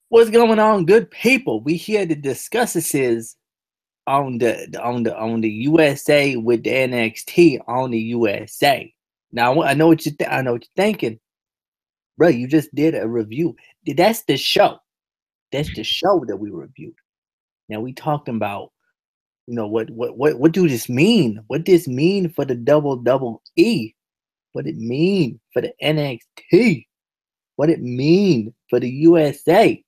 What's going on, good people? We here to discuss this is on the USA with the NXT on the USA. Now I know what I know what you're thinking, bro. You just did a review. That's the show. That's the show that we reviewed. Now we talking about what do this mean? What this mean for the double E? What it mean for the NXT? What it mean for the USA?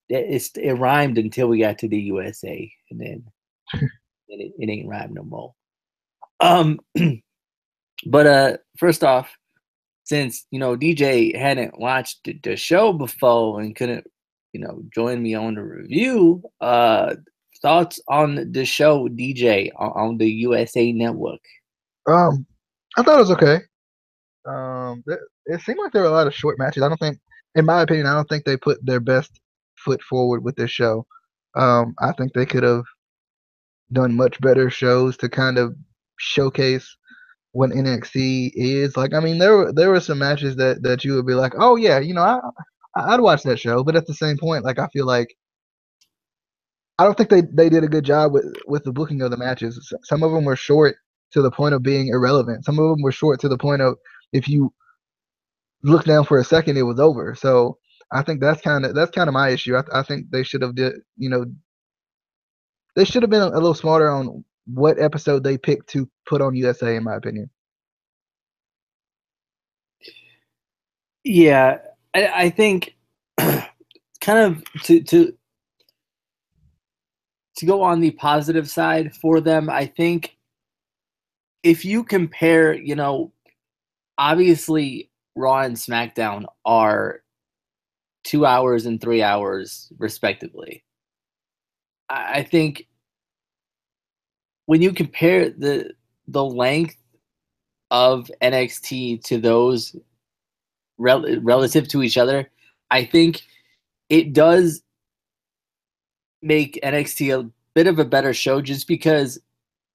It rhymed until we got to the USA, and then it ain't rhyme no more. Um, but first off, since DJ hadn't watched the show before and couldn't join me on the review, thoughts on the show DJ on the USA Network? I thought it was okay. It seemed like there were a lot of short matches. I don't think, in my opinion, I don't think they put their best foot forward with this show. I think they could have done much better shows to kind of showcase what NXT is. Like, I mean, there were some matches that you would be like, oh yeah, I'd watch that show. But at the same point, like I feel like I don't think they did a good job with the booking of the matches. Some of them were short to the point of being irrelevant. Some of them were short to the point of if you look down for a second, it was over. So I think that's kind of my issue. I think they should have they should have been a little smarter on what episode they picked to put on USA, in my opinion. Yeah, I think kind of to go on the positive side for them. I think if you compare, obviously Raw and SmackDown are 2 hours and 3 hours respectively. I think when you compare the length of NXT to those relative to each other, I think it does make NXT a bit of a better show just because,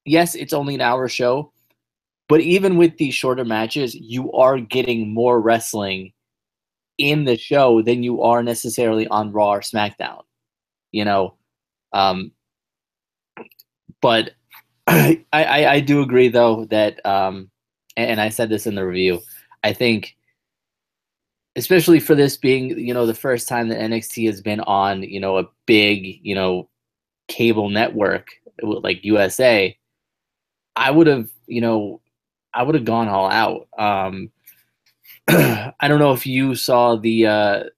yes, it's only an hour show, but even with these shorter matches, you are getting more wrestling in the show than you are necessarily on Raw or SmackDown, you know. Um, but I do agree though that, and I said this in the review, I think, especially for this being, the first time that NXT has been on, a big, cable network like USA, I would have, gone all out. I don't know if you saw the,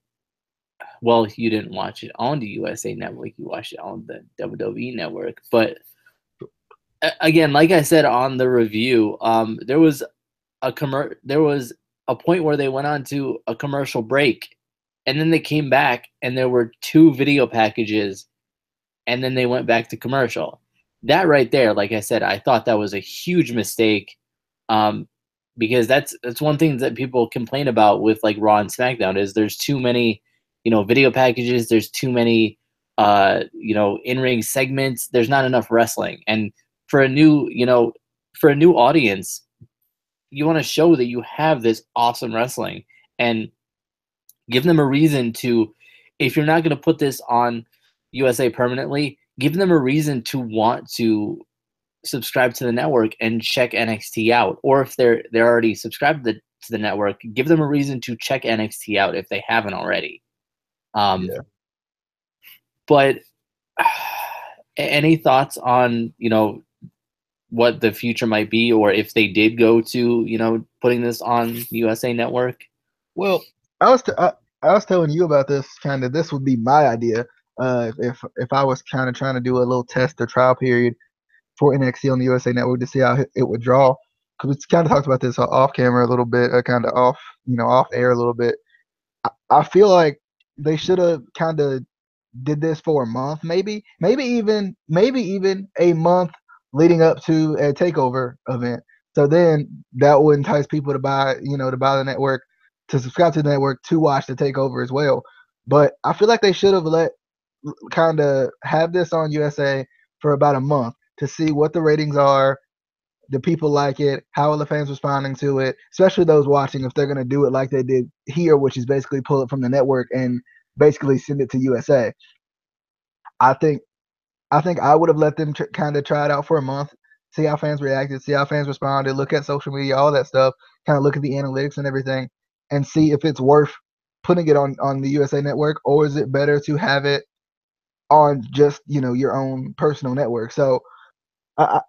well, you didn't watch it on the USA Network, you watched it on the WWE Network, but again, like I said on the review, there was a point where they went on to a commercial break, and then they came back, and there were two video packages, and then they went back to commercial. That right there, like I said, I thought that was a huge mistake, because that's one thing that people complain about with like Raw and SmackDown is there's too many, video packages. There's too many, in-ring segments. There's not enough wrestling, and for a new, for a new audience, you want to show that you have this awesome wrestling and give them a reason to, if you're not going to put this on USA permanently, give them a reason to want to subscribe to the network and check NXT out. Or if they're already subscribed to the network, give them a reason to check NXT out if they haven't already. Yeah. But any thoughts on, what the future might be, or if they did go to, putting this on USA Network? Well, I was telling you about this. Kind of, this would be my idea. If I was kind of trying to do a little test or trial period for NXT on the USA Network to see how it would draw. Because we kind of talked about this off camera a little bit, kind of off, off air a little bit. I feel like they should have kind of did this for a month, maybe even a month leading up to a takeover event. So then that would entice people to buy, to buy the network, to subscribe to the network, to watch the takeover as well. But I feel like they should have let kind of have this on USA for about a month to see what the ratings are, the people like it, how are the fans responding to it, especially those watching if they're going to do it like they did here, which is basically pull it from the network and basically send it to USA. I think I would have let them kind of try it out for a month, see how fans reacted, see how fans responded, look at social media, all that stuff, kind of look at the analytics and everything, and see if it's worth putting it on the USA Network, or is it better to have it on just your own personal network. So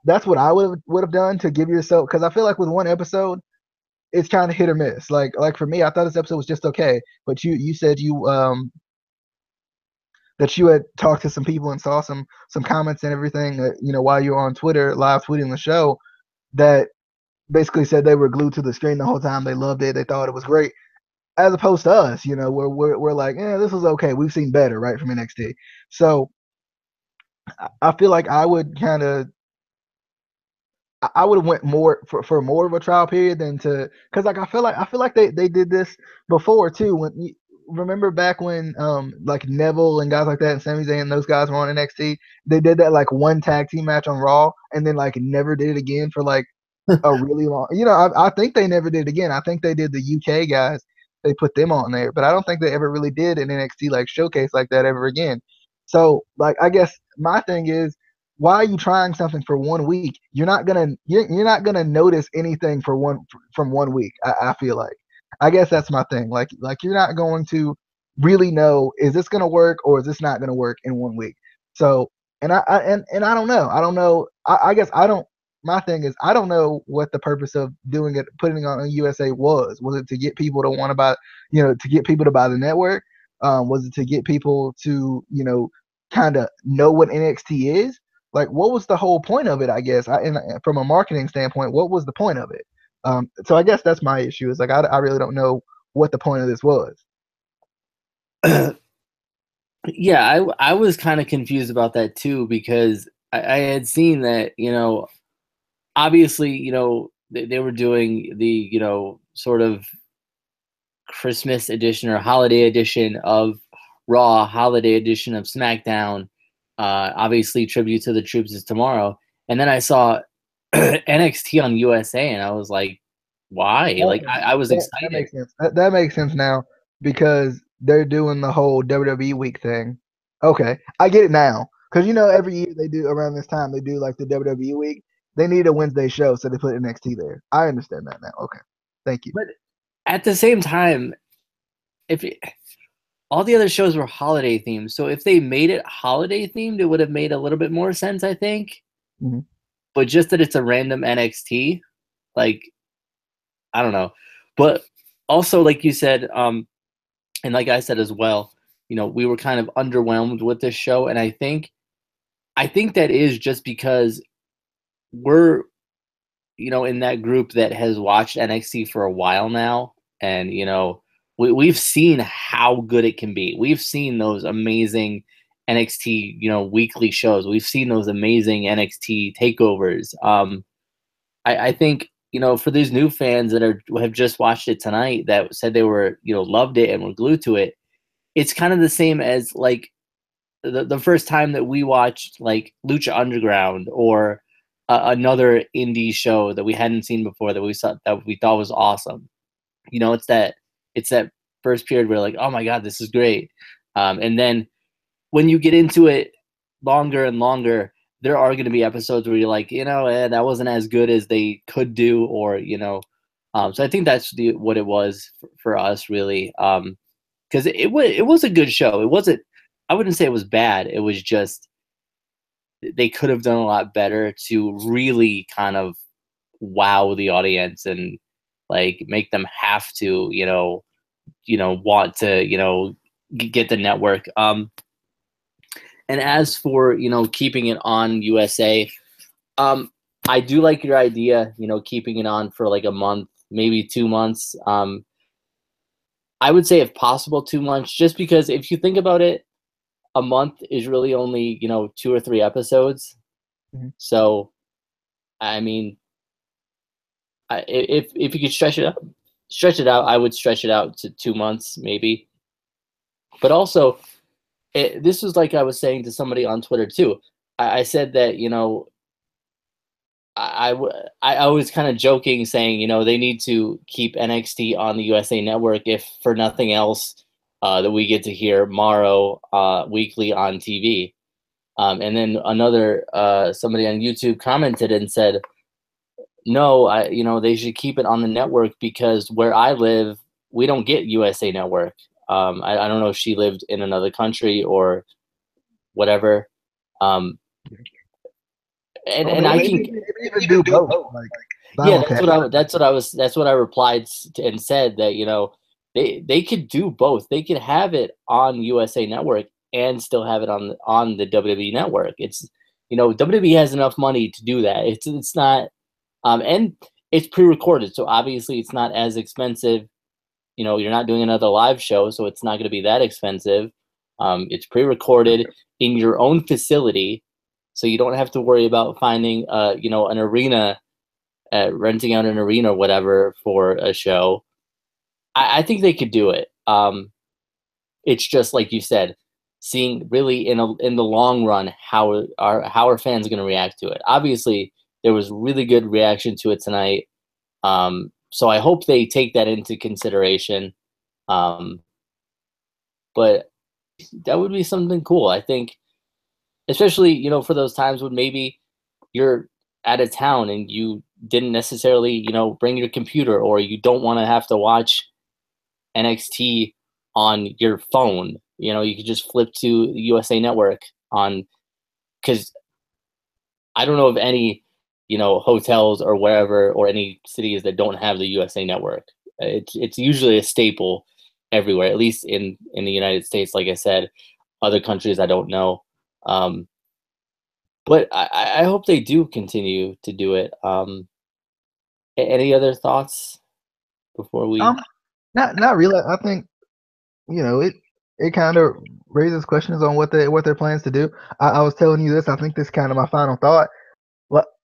that's what I would have done, to give yourself, because I feel like with one episode it's kind of hit or miss. Like for me, I thought this episode was just okay, but you said that you had talked to some people and saw some comments and everything, while you were on Twitter live tweeting the show, that basically said they were glued to the screen the whole time. They loved it. They thought it was great. As opposed to us, where we're like, this was okay. We've seen better, right, from NXT. So I feel like I would have went more for more of a trial period than to, because like I feel like they did this before too. When you remember back when like Neville and guys like that and Sami Zayn and those guys were on NXT, they did that like one tag team match on Raw and then like never did it again for like a really long. I think they never did it again. I think they did the UK guys. They put them on there, but I don't think they ever really did an NXT like showcase like that ever again. So like I guess my thing is, why are you trying something for 1 week? You're not gonna notice anything from 1 week. I feel like. I guess that's my thing. Like you're not going to really know, is this gonna work or is this not gonna work in 1 week. So and I don't know. I don't know. I guess I don't. My thing is, I don't know what the purpose of doing it, putting it on USA was. Was it to get people to want to buy, to get people to buy the network? Was it to get people to, kind of know what NXT is? Like, what was the whole point of it? I guess, from a marketing standpoint, what was the point of it? So I guess that's my issue. Is like I really don't know what the point of this was. Yeah, I was kind of confused about that too, because I had seen that, obviously, they were doing the, sort of Christmas edition or holiday edition of Raw, holiday edition of SmackDown. Obviously, tribute to the troops is tomorrow. And then I saw NXT on USA, and I was like, why? Like, Okay, I was that excited. makes sense. That makes sense now, because they're doing the whole WWE week thing. Okay, I get it now. Because every year they do around this time, they do like the WWE week. They need a Wednesday show, so they put NXT there. I understand that now. Okay, thank you. But at the same time, if it, all the other shows were holiday themed, so if they made it holiday themed, it would have made a little bit more sense, I think. Mhm. But just that it's a random NXT, like, I don't know. But also, like you said, and like I said as well, we were kind of underwhelmed with this show, and I think that is just because we're, in that group that has watched NXT for a while now, and we've seen how good it can be. We've seen those amazing NXT, weekly shows. We've seen those amazing NXT takeovers. I think, for these new fans that have just watched it tonight, that said they were, loved it and were glued to it. It's kind of the same as like the first time that we watched like Lucha Underground, or another indie show that we hadn't seen before, that we thought was awesome. It's that first period where like, oh my god, this is great. And then when you get into it longer and longer, there are going to be episodes where you're like, that wasn't as good as they could do, or so I think that's what it was for us, really. Because it was a good show. It wasn't. I wouldn't say it was bad. It was just they could have done a lot better to really kind of wow the audience, and like make them have to want to get the network. And as for keeping it on USA, I do like your idea. Keeping it on for like a month, maybe 2 months. I would say if possible 2 months, just because if you think about it, a month is really only 2 or 3 episodes. Mhm. So I mean, if you could stretch it out, I would stretch it out to 2 months maybe. But also, this was like I was saying to somebody on Twitter too. I said that I was kind of joking, saying they need to keep NXT on the USA Network, if for nothing else, that we get to hear Morrow weekly on TV. And then another somebody on YouTube commented and said, "No, they should keep it on the network because where I live, we don't get USA Network." I don't know if she lived in another country or whatever. And I can maybe even do both, like yeah, simulcast. that's what I replied and said that they could do both. They could have it on USA Network and still have it on the WWE Network. It's WWE has enough money to do that. It's not and it's pre-recorded, so obviously it's not as expensive. You're not doing another live show, so it's not going to be that expensive. It's pre-recorded in your own facility, so you don't have to worry about finding an arena, renting out an arena or whatever for a show. I think they could do it. It's just like you said, seeing really in the long run how are fans going to react to it. Obviously, there was really good reaction to it tonight, so I hope they take that into consideration. But that would be something cool. I think, especially for those times when maybe you're out of town and you didn't necessarily bring your computer, or you don't want to have to watch NXT on your phone. You could just flip to the USA Network on, because I don't know of any hotels or wherever or any cities that don't have the USA Network. It's usually a staple everywhere, at least in the United States. Like I said, other countries I don't know. But I hope they do continue to do it. Any other thoughts before we? Not really. I think it kind of raises questions on what their plans to do. I was telling you this. I think this is kind of my final thought.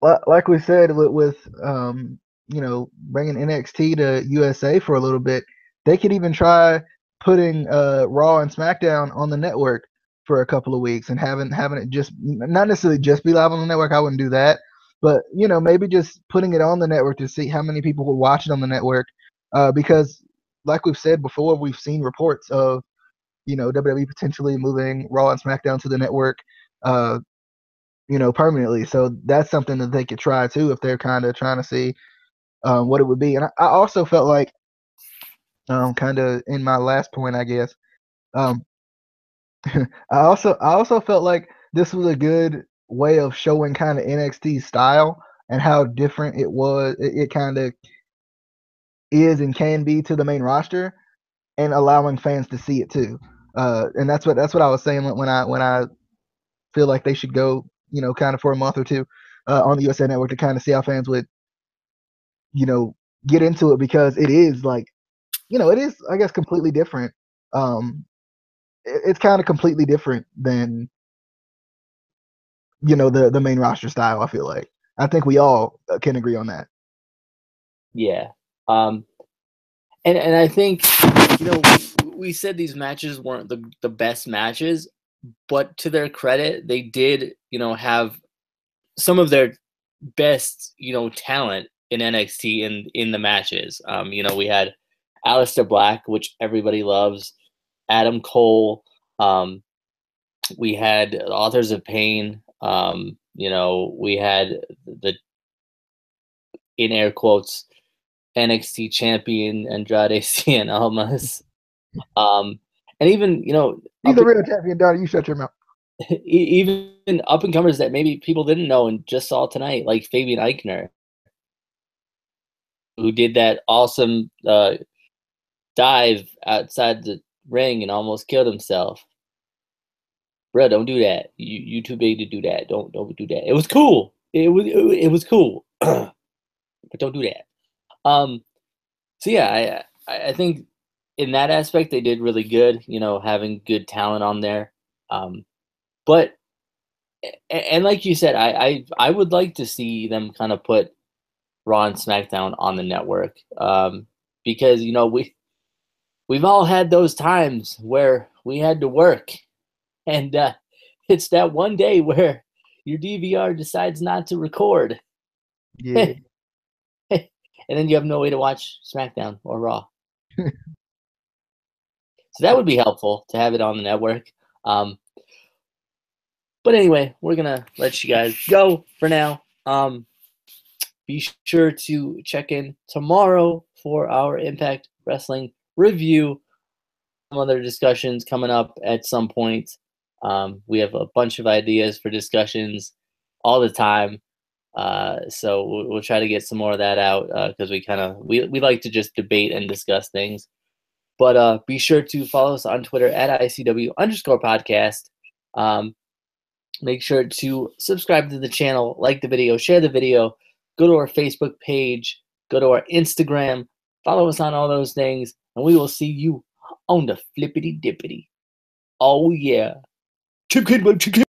Like we said with bringing NXT to USA for a little bit, they could even try putting Raw and SmackDown on the network for a couple of weeks and having it just not necessarily just be live on the network. I wouldn't do that, but maybe just putting it on the network to see how many people would watch it on the network. Because like we've said before, we've seen reports of WWE potentially moving Raw and SmackDown to the network. Permanently. So that's something that they could try too if they're kind of trying to see what it would be. And I also felt like, kind of in my last point, I guess, um, I also felt like this was a good way of showing kind of NXT's style and how different it was. It kind of is and can be to the main roster, and allowing fans to see it too. And that's what I was saying when I feel like they should go, kind of for a month or two on the USA Network to kind of see how fans would, you know, get into it, because it is like, it is, I guess, completely different. It's kind of completely different than, the main roster style. I feel like I think we all can agree on that. Yeah. And I think we said these matches weren't the best matches, but to their credit, they did have some of their best talent in NXT in the matches. We had Aleister Black, which everybody loves, Adam Cole. We had Authors of Pain. We had the, in air quotes, NXT champion Andrade Cien Almas. And even He's the real champion, Donnie. You shut your mouth. even up and comers that maybe people didn't know and just saw tonight, like Fabian Eichner, who did that awesome dive outside the ring and almost killed himself. Bro, don't do that. You too big to do that. Don't do that. It was cool. It was cool, but don't do that. So yeah, I think in that aspect they did really good. Having good talent on there. But and like you said, I would like to see them kind of put Raw and SmackDown on the network, because we've all had those times where we had to work, and it's that one day where your DVR decides not to record, Yeah. and then you have no way to watch SmackDown or Raw. So that would be helpful to have it on the network. But anyway, we're gonna let you guys go for now. Be sure to check in tomorrow for our Impact Wrestling review. Some other discussions coming up at some point. We have a bunch of ideas for discussions all the time. So we'll try to get some more of that out because we like to just debate and discuss things. But be sure to follow us on Twitter at ICW_podcast. Make sure to subscribe to the channel, like the video, share the video, go to our Facebook page, go to our Instagram, follow us on all those things, and we will see you on the flippity dippity. Oh yeah. Chicken.